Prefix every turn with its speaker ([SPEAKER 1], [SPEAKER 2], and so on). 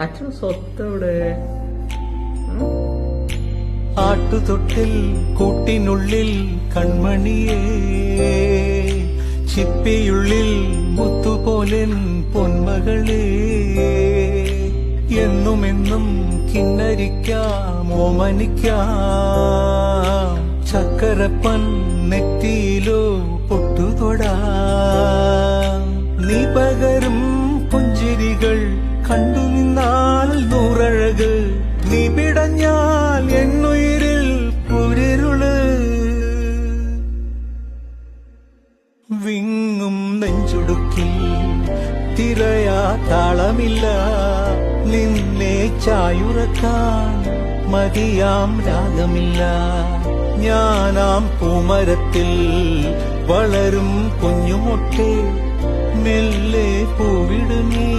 [SPEAKER 1] അച്ഛൻ സ്വത്തവിടെ?
[SPEAKER 2] ആട്ടുതൊട്ടിൽ കൂട്ടിനുള്ളിൽ കൺമണിയേ, ചിപ്പിയുള്ളിൽ മുത്തുപോലെൻ പൊന്മകളേ, എന്നുമെന്നും കിന്നരിക്കാം ഓമനിക്കാം, ചക്കരപ്പൻ നെറ്റിയിലോ പൊട്ടുതൊടാം. നീ പകരും പുഞ്ചിരികൾ കണ്ടു നിന്നാൽ നൂറഴക്, നീ പിടഞ്ഞാൽ എന്നുയിരിൽ കുരിരുള്. വിങ്ങും നെഞ്ചുടുക്കിൽ തിരയാ താളമില്ല, നിന്നെ ചായുറക്കാൻ മതിയാം രാഗമില്ല. ഞാനാം പൂമരത്തിൽ വളരും കുഞ്ഞുമൊട്ടെ, മെല്ലെ പൂവിടുന്നേ